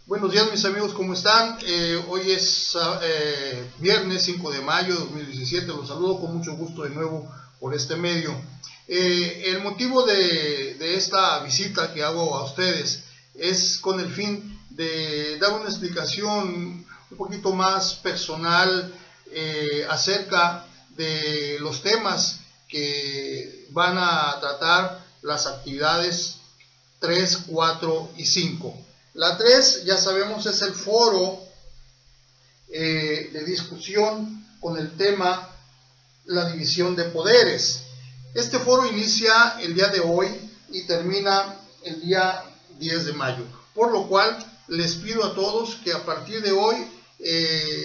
Buenos días mis amigos, ¿cómo están? Hoy es viernes 5 de mayo de 2017, los saludo con mucho gusto de nuevo por este medio. El motivo de esta visita que hago a ustedes es con el fin de dar una explicación un poquito más personal acerca de los temas que van a tratar las actividades 3, 4 y 5. La 3, ya sabemos, es el foro de discusión con el tema la división de poderes. Este foro inicia el día de hoy y termina el día 10 de mayo, por lo cual les pido a todos que a partir de hoy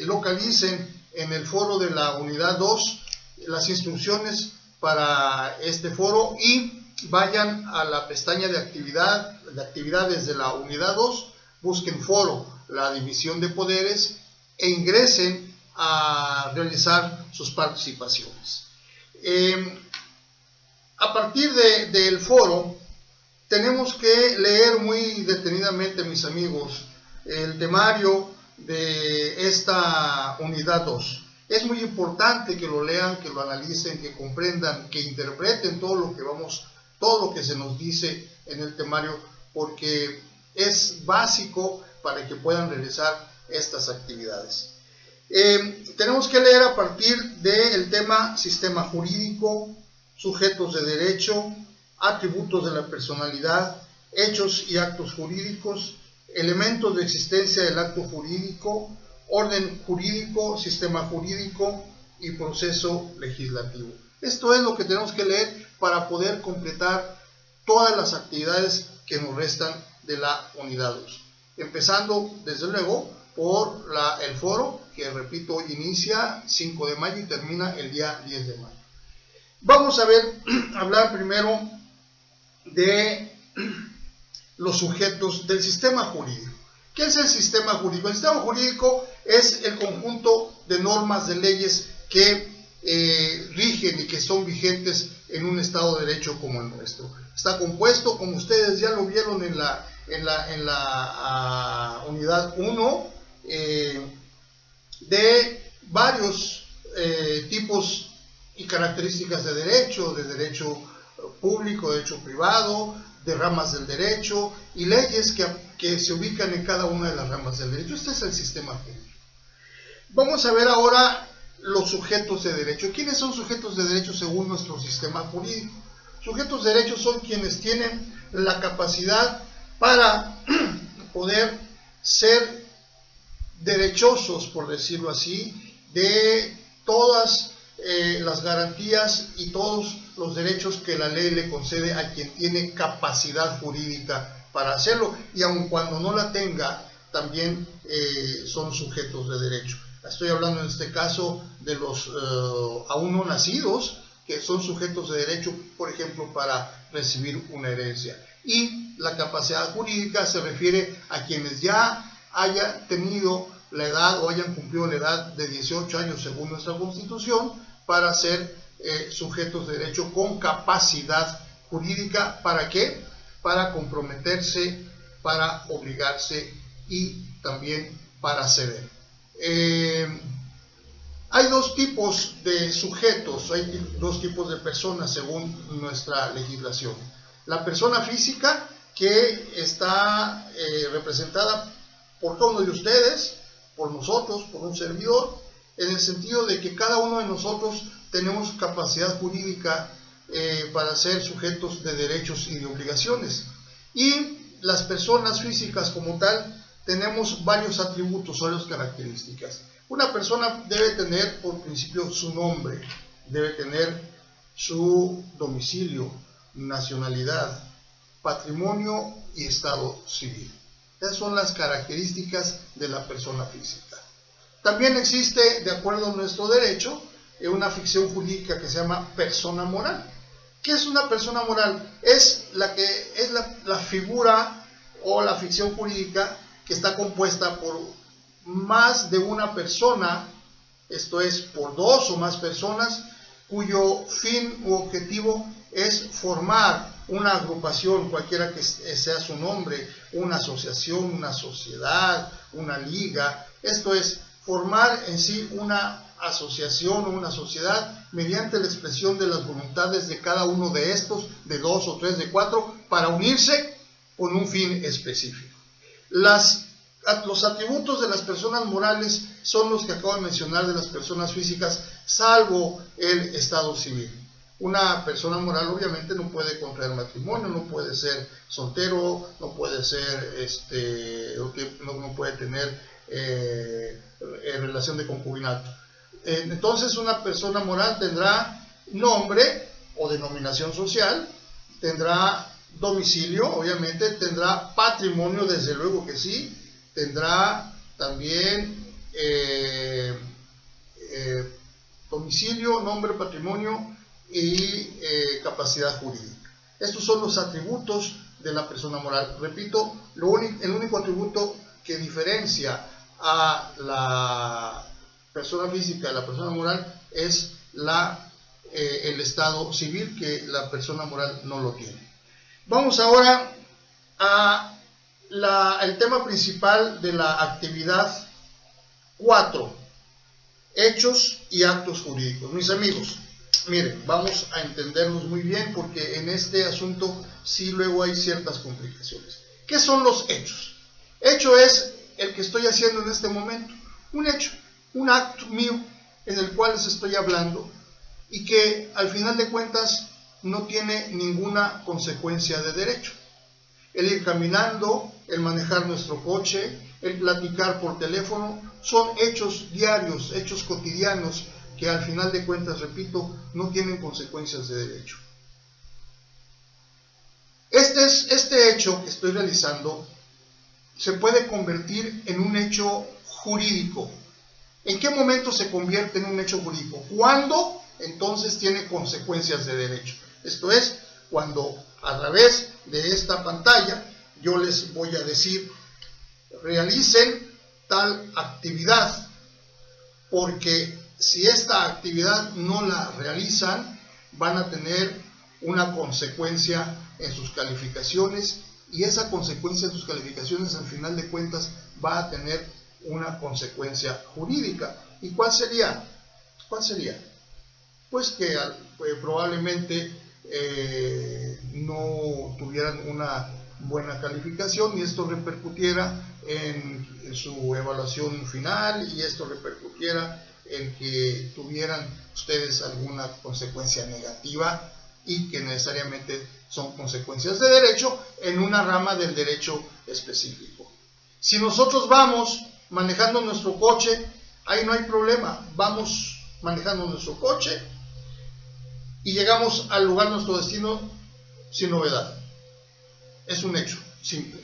localicen en el foro de la unidad 2 las instrucciones para este foro y vayan a la pestaña de actividades de la unidad 2, busquen foro, la división de poderes e ingresen a realizar sus participaciones. A partir del foro tenemos que leer muy detenidamente, mis amigos, el temario de esta unidad 2. Es muy importante que lo lean, que lo analicen, que comprendan, que interpreten todo lo que se nos dice en el temario, porque es básico para que puedan realizar estas actividades. Tenemos que leer a partir del tema sistema jurídico, sujetos de derecho, atributos de la personalidad, hechos y actos jurídicos, elementos de existencia del acto jurídico, orden jurídico, sistema jurídico y proceso legislativo. Esto es lo que tenemos que leer para poder completar todas las actividades que nos restan de la unidad 2. Empezando, desde luego, por el foro, que repito, inicia 5 de mayo y termina el día 10 de mayo. Vamos a hablar primero de los sujetos del sistema jurídico. ¿Qué es el sistema jurídico? El sistema jurídico es el conjunto de normas, de leyes que rigen y que son vigentes en un Estado de Derecho como el nuestro. Está compuesto, como ustedes ya lo vieron en la unidad 1, de varios tipos y características de derecho público, derecho privado, de ramas del derecho y leyes que se ubican en cada una de las ramas del derecho. Este es el sistema jurídico. Vamos a ver ahora los sujetos de derecho. ¿Quiénes son sujetos de derecho según nuestro sistema jurídico? Sujetos de derecho son quienes tienen la capacidad para poder ser derechosos, por decirlo así, de todas las garantías y todos los derechos que la ley le concede a quien tiene capacidad jurídica para hacerlo, y aun cuando no la tenga, también son sujetos de derecho. Estoy hablando en este caso de los aún no nacidos, que son sujetos de derecho, por ejemplo, para recibir una herencia. Y la capacidad jurídica se refiere a quienes ya hayan tenido la edad o hayan cumplido la edad de 18 años según nuestra Constitución para ser sujetos de derecho con capacidad jurídica. ¿Para qué? Para comprometerse, para obligarse y también para ceder. Hay dos tipos de sujetos, hay dos tipos de personas según nuestra legislación. La persona física, que está representada por cada uno de ustedes, por nosotros, por un servidor, en el sentido de que cada uno de nosotros tenemos capacidad jurídica para ser sujetos de derechos y de obligaciones. Y las personas físicas como tal tenemos varios atributos, varias características. Una persona debe tener por principio su nombre, debe tener su domicilio, nacionalidad, patrimonio y estado civil. Esas son las características de la persona física. También existe, de acuerdo a nuestro derecho, una ficción jurídica que se llama persona moral. ¿Qué es una persona moral? Es la figura o la ficción jurídica que está compuesta por más de una persona, esto es, por dos o más personas, cuyo fin u objetivo es formar una agrupación, cualquiera que sea su nombre, una asociación, una sociedad, una liga. Esto es formar en sí una asociación o una sociedad mediante la expresión de las voluntades de cada uno de estos, de 2 o 3, de 4, para unirse con un fin específico. Los atributos de las personas morales son los que acabo de mencionar de las personas físicas, salvo el estado civil. Una persona moral obviamente no puede contraer matrimonio, no puede ser soltero, no puede ser, no puede tener relación de concubinato. Entonces una persona moral tendrá nombre o denominación social, tendrá domicilio, obviamente, tendrá patrimonio, desde luego que sí, tendrá también domicilio, nombre, patrimonio y capacidad jurídica. Estos son los atributos de la persona moral. Repito, el único atributo que diferencia a la persona física de la persona moral es el estado civil, que la persona moral no lo tiene. Vamos ahora a el tema principal de la actividad 4, hechos y actos jurídicos. Mis amigos, miren, vamos a entendernos muy bien, porque en este asunto sí luego hay ciertas complicaciones. ¿Qué son los hechos? Hecho es el que estoy haciendo en este momento, un hecho, un acto mío en el cual les estoy hablando y que al final de cuentas no tiene ninguna consecuencia de derecho. El ir caminando, el manejar nuestro coche, el platicar por teléfono, son hechos diarios, hechos cotidianos que al final de cuentas, repito, no tienen consecuencias de derecho. Este hecho que estoy realizando se puede convertir en un hecho jurídico. ¿En qué momento se convierte en un hecho jurídico? ¿Cuándo? Entonces tiene consecuencias de derecho. Esto es, cuando a través de esta pantalla yo les voy a decir: realicen tal actividad, porque si esta actividad no la realizan, van a tener una consecuencia en sus calificaciones, y esa consecuencia en sus calificaciones al final de cuentas va a tener una consecuencia jurídica. ¿Y cuál sería? ¿Cuál sería? Pues que probablemente no tuvieran una buena calificación, y esto repercutiera en su evaluación final, y esto repercutiera en que tuvieran ustedes alguna consecuencia negativa, y que necesariamente son consecuencias de derecho en una rama del derecho específico. Si nosotros vamos manejando nuestro coche, ahí no hay problema, vamos manejando nuestro coche y llegamos al lugar, nuestro destino, sin novedad. Es un hecho simple.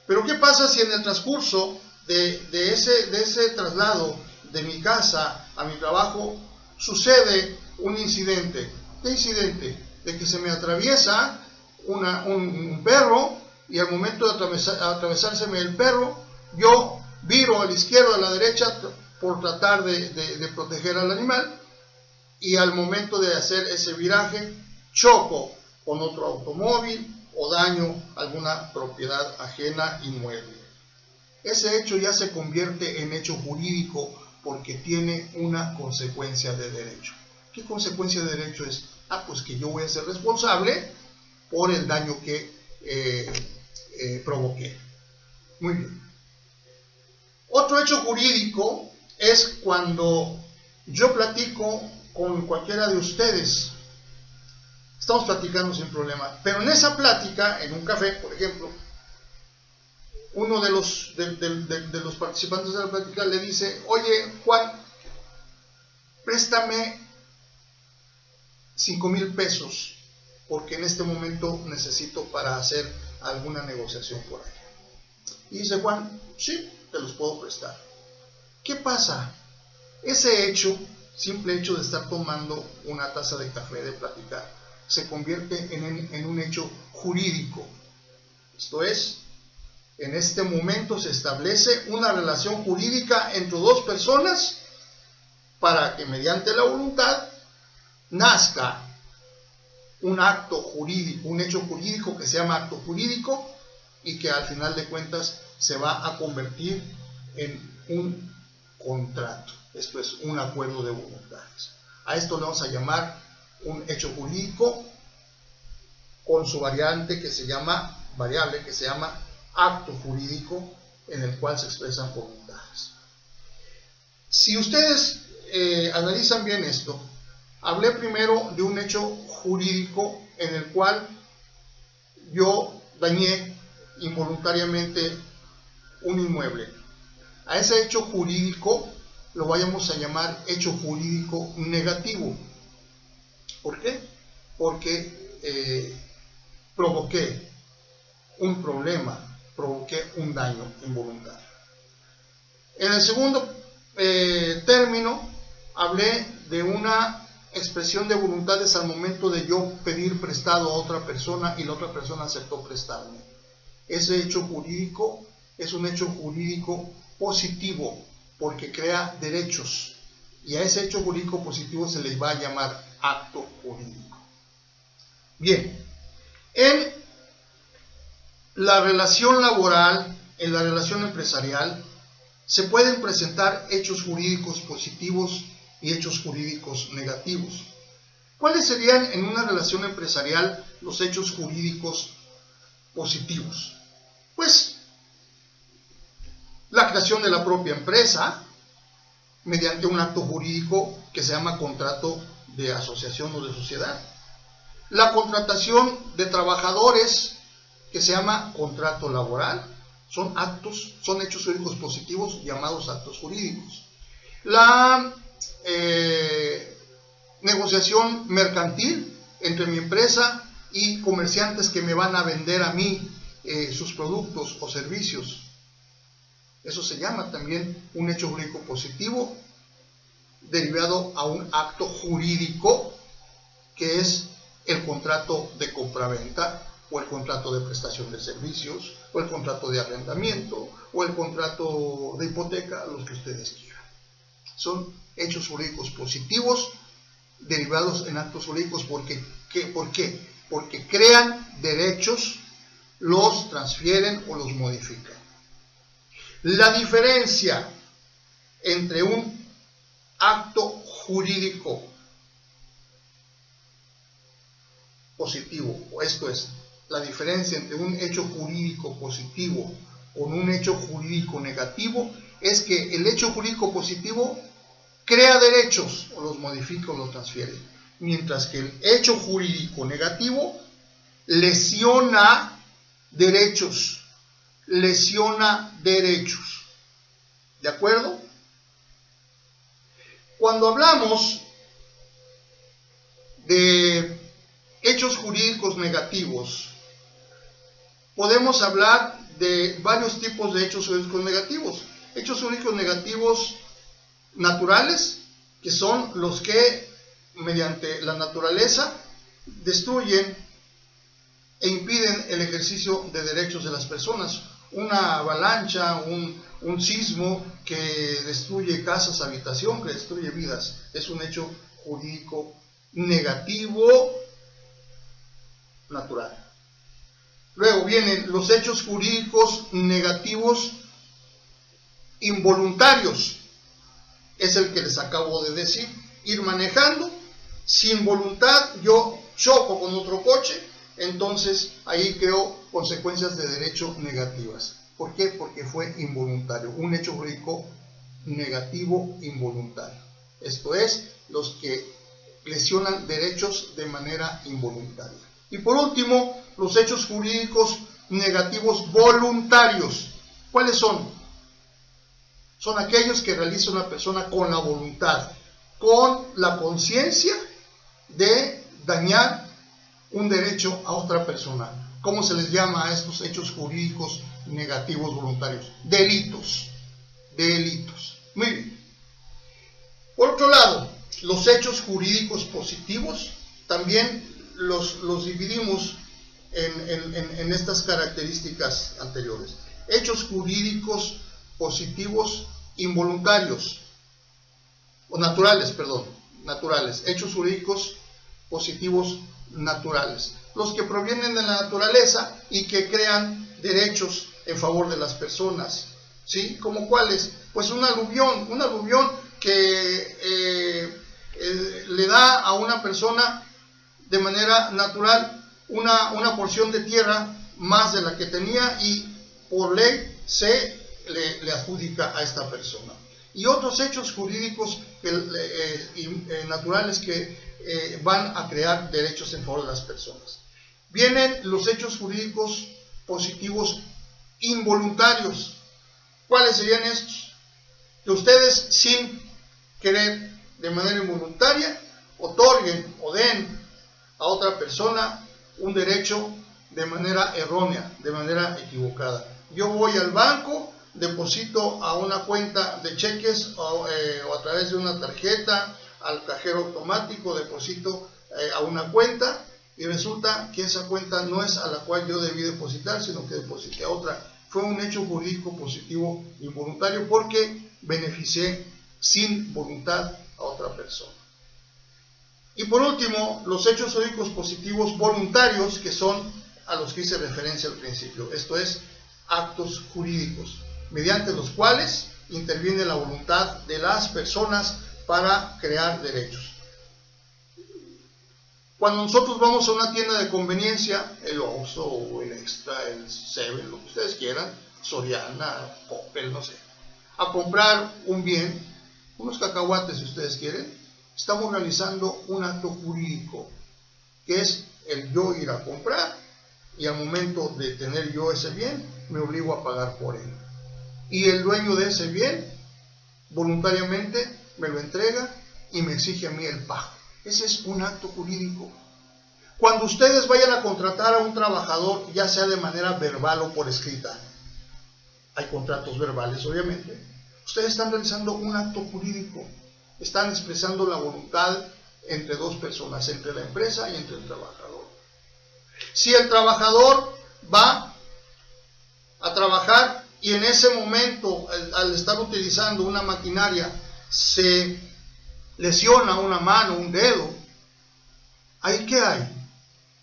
Pero ¿qué pasa si en el transcurso de ese traslado de mi casa a mi trabajo sucede un incidente? ¿Qué incidente? De que se me atraviesa un perro, y al momento de atravesárseme el perro, yo viro a la izquierda o a la derecha por tratar de proteger al animal, y al momento de hacer ese viraje choco con otro automóvil o daño alguna propiedad ajena inmueble. Ese hecho ya se convierte en hecho jurídico porque tiene una consecuencia de derecho. ¿Qué consecuencia de derecho es? Pues que yo voy a ser responsable por el daño que provoqué. Muy bien. Otro hecho jurídico es cuando yo platico con cualquiera de ustedes. Estamos platicando sin problema, pero en esa plática, en un café, por ejemplo, uno de los participantes de la plática le dice: oye, Juan, préstame 5,000 pesos, porque en este momento necesito para hacer alguna negociación por ahí. Y dice Juan: sí, te los puedo prestar. ¿Qué pasa? Ese hecho, simple hecho de estar tomando una taza de café, de platicar, se convierte en un hecho jurídico. Esto es, en este momento se establece una relación jurídica entre dos personas para que mediante la voluntad nazca un acto jurídico, un hecho jurídico que se llama acto jurídico, y que al final de cuentas se va a convertir en un contrato. Esto es un acuerdo de voluntades. A esto le vamos a llamar un hecho jurídico con su variable que se llama acto jurídico, en el cual se expresan voluntades. Si ustedes analizan bien esto, hablé primero de un hecho jurídico en el cual yo dañé involuntariamente un inmueble. A ese hecho jurídico lo vayamos a llamar hecho jurídico negativo. ¿Por qué? Porque provoqué un problema, provoqué un daño involuntario. En el segundo término, hablé de una expresión de voluntades al momento de yo pedir prestado a otra persona y la otra persona aceptó prestarme. Ese hecho jurídico es un hecho jurídico positivo porque crea derechos, y a ese hecho jurídico positivo se les va a llamar acto jurídico. Bien, en la relación laboral, en la relación empresarial, se pueden presentar hechos jurídicos positivos y hechos jurídicos negativos. ¿Cuáles serían en una relación empresarial los hechos jurídicos positivos? Pues la creación de la propia empresa mediante un acto jurídico que se llama contrato de asociación o de sociedad. La contratación de trabajadores que se llama contrato laboral. Son hechos jurídicos positivos llamados actos jurídicos. La negociación mercantil entre mi empresa y comerciantes que me van a vender a mí sus productos o servicios. Eso se llama también un hecho jurídico positivo derivado a un acto jurídico que es el contrato de compraventa o el contrato de prestación de servicios o el contrato de arrendamiento o el contrato de hipoteca, los que ustedes quieran. Son hechos jurídicos positivos derivados en actos jurídicos. ¿Por qué? Porque crean derechos, los transfieren o los modifican. La diferencia entre un acto jurídico positivo, esto es, la diferencia entre un hecho jurídico positivo con un hecho jurídico negativo, es que el hecho jurídico positivo crea derechos o los modifica o los transfiere, mientras que el hecho jurídico negativo lesiona derechos. ¿De acuerdo? Cuando hablamos de hechos jurídicos negativos, podemos hablar de varios tipos de hechos jurídicos negativos. Hechos jurídicos negativos naturales, que son los que mediante la naturaleza destruyen e impiden el ejercicio de derechos de las personas. Una avalancha, un sismo que destruye casas, habitación, que destruye vidas, es un hecho jurídico negativo natural. Luego vienen los hechos jurídicos negativos involuntarios. Es el que les acabo de decir. Ir manejando sin voluntad, yo choco con otro coche, entonces ahí creo consecuencias de derecho negativas. ¿Por qué? Porque fue involuntario. Un hecho jurídico negativo involuntario. Esto es, los que lesionan derechos de manera involuntaria. Y por último, los hechos jurídicos negativos voluntarios. ¿Cuáles son? Son aquellos que realiza una persona con la voluntad, con la conciencia de dañar un derecho a otra persona. ¿Cómo se les llama a estos hechos jurídicos negativos voluntarios? Delitos. Muy bien. Por otro lado, los hechos jurídicos positivos también los dividimos en estas características anteriores. Hechos jurídicos positivos involuntarios, o naturales, hechos jurídicos positivos naturales, los que provienen de la naturaleza y que crean derechos en favor de las personas, ¿sí? ¿Como cuáles? Pues un aluvión que le da a una persona de manera natural una porción de tierra más de la que tenía y por ley se le adjudica a esta persona. Y otros hechos jurídicos naturales que van a crear derechos en favor de las personas. Vienen los hechos jurídicos positivos involuntarios. ¿Cuáles serían estos? Que ustedes, sin querer, de manera involuntaria, otorguen o den a otra persona un derecho de manera errónea, de manera equivocada. Yo voy al banco, deposito a una cuenta de cheques o a través de una tarjeta, al cajero automático, deposito a una cuenta y resulta que esa cuenta no es a la cual yo debí depositar, sino que deposité a otra. Fue un hecho jurídico positivo involuntario porque beneficié sin voluntad a otra persona. Y por último, los hechos jurídicos positivos voluntarios, que son a los que hice referencia al principio. Esto es, actos jurídicos, mediante los cuales interviene la voluntad de las personas para crear derechos. Cuando nosotros vamos a una tienda de conveniencia, el Oxxo o el Extra, el Seven, lo que ustedes quieran, Soriana, Coppel, no sé, a comprar un bien, unos cacahuates si ustedes quieren, estamos realizando un acto jurídico, que es el yo ir a comprar y al momento de tener yo ese bien, me obligo a pagar por él. Y el dueño de ese bien, voluntariamente, me lo entrega y me exige a mí el pago. Ese es un acto jurídico. Cuando ustedes vayan a contratar a un trabajador, ya sea de manera verbal o por escrita, hay contratos verbales obviamente, ustedes están realizando un acto jurídico, están expresando la voluntad entre dos personas, entre la empresa y entre el trabajador. Si el trabajador va a trabajar y en ese momento, al estar utilizando una maquinaria, se lesiona una mano, un dedo, ¿ahí qué hay?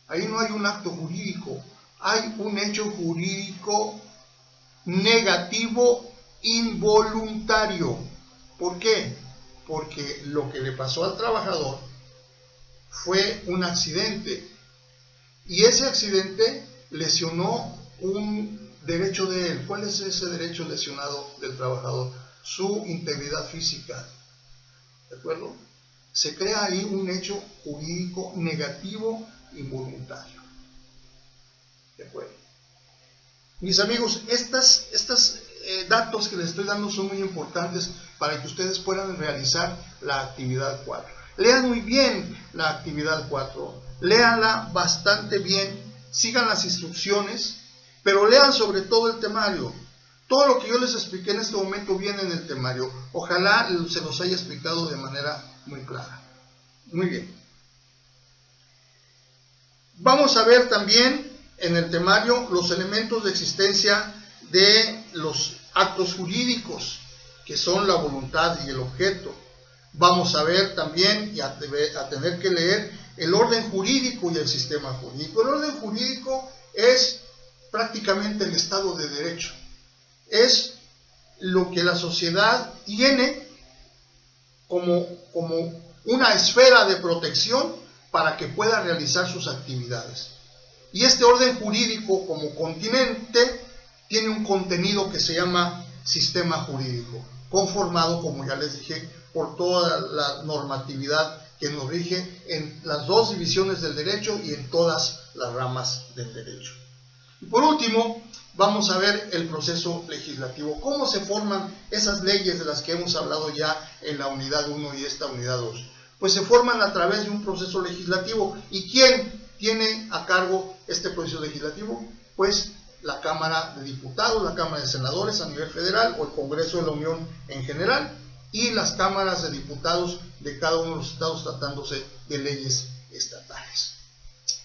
Ahí no hay un acto jurídico, hay un hecho jurídico negativo involuntario. ¿Por qué? Porque lo que le pasó al trabajador fue un accidente y ese accidente lesionó un derecho de él. ¿Cuál es ese derecho lesionado del trabajador? Su integridad física. ¿De acuerdo? Se crea ahí un hecho jurídico negativo involuntario. ¿De acuerdo? Mis amigos, estos datos que les estoy dando son muy importantes para que ustedes puedan realizar la actividad 4. Lean muy bien la actividad 4, léanla bastante bien, sigan las instrucciones, pero lean sobre todo el temario. Todo lo que yo les expliqué en este momento viene en el temario. Ojalá se los haya explicado de manera muy clara. Muy bien. Vamos a ver también en el temario los elementos de existencia de los actos jurídicos, que son la voluntad y el objeto. Vamos a ver también y a tener que leer el orden jurídico y el sistema jurídico. El orden jurídico es prácticamente el Estado de Derecho. Es lo que la sociedad tiene como una esfera de protección para que pueda realizar sus actividades. Y este orden jurídico como continente tiene un contenido que se llama sistema jurídico, conformado, como ya les dije, por toda la normatividad que nos rige en las dos divisiones del derecho y en todas las ramas del derecho. Y por último, vamos a ver el proceso legislativo. ¿Cómo se forman esas leyes de las que hemos hablado ya en la unidad 1 y esta unidad 2? Pues se forman a través de un proceso legislativo. ¿Y quién tiene a cargo este proceso legislativo? Pues la Cámara de Diputados, la Cámara de Senadores a nivel federal o el Congreso de la Unión en general y las cámaras de diputados de cada uno de los estados tratándose de leyes estatales.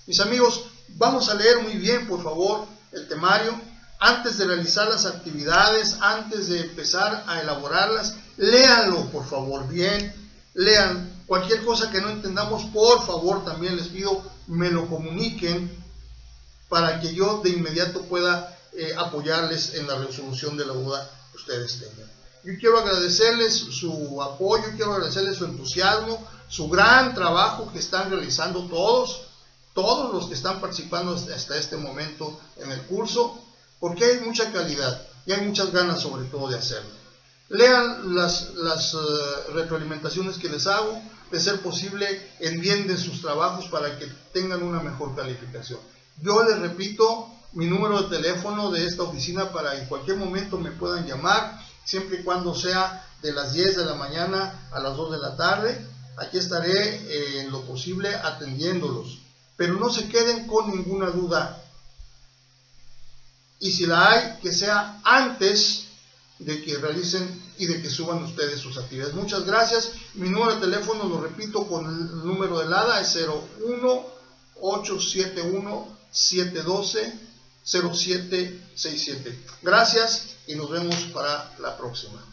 Mis amigos, vamos a leer muy bien, por favor, el temario. Antes de realizar las actividades, antes de empezar a elaborarlas, léanlo, por favor, bien. Lean cualquier cosa que no entendamos, por favor, también les pido, me lo comuniquen para que yo de inmediato pueda apoyarles en la resolución de la duda que ustedes tengan. Yo quiero agradecerles su apoyo, quiero agradecerles su entusiasmo, su gran trabajo que están realizando todos los que están participando hasta este momento en el curso, porque hay mucha calidad y hay muchas ganas sobre todo de hacerlo. Lean las retroalimentaciones que les hago, de ser posible enmienden sus trabajos para que tengan una mejor calificación. Yo les repito mi número de teléfono de esta oficina para en cualquier momento me puedan llamar, siempre y cuando sea de las 10 de la mañana a las 2 de la tarde. Aquí estaré en lo posible atendiéndolos, pero no se queden con ninguna duda, y si la hay, que sea antes de que realicen y de que suban ustedes sus actividades. Muchas gracias. Mi número de teléfono, lo repito, con el número del ADA es 01-871-712-0767. Gracias y nos vemos para la próxima.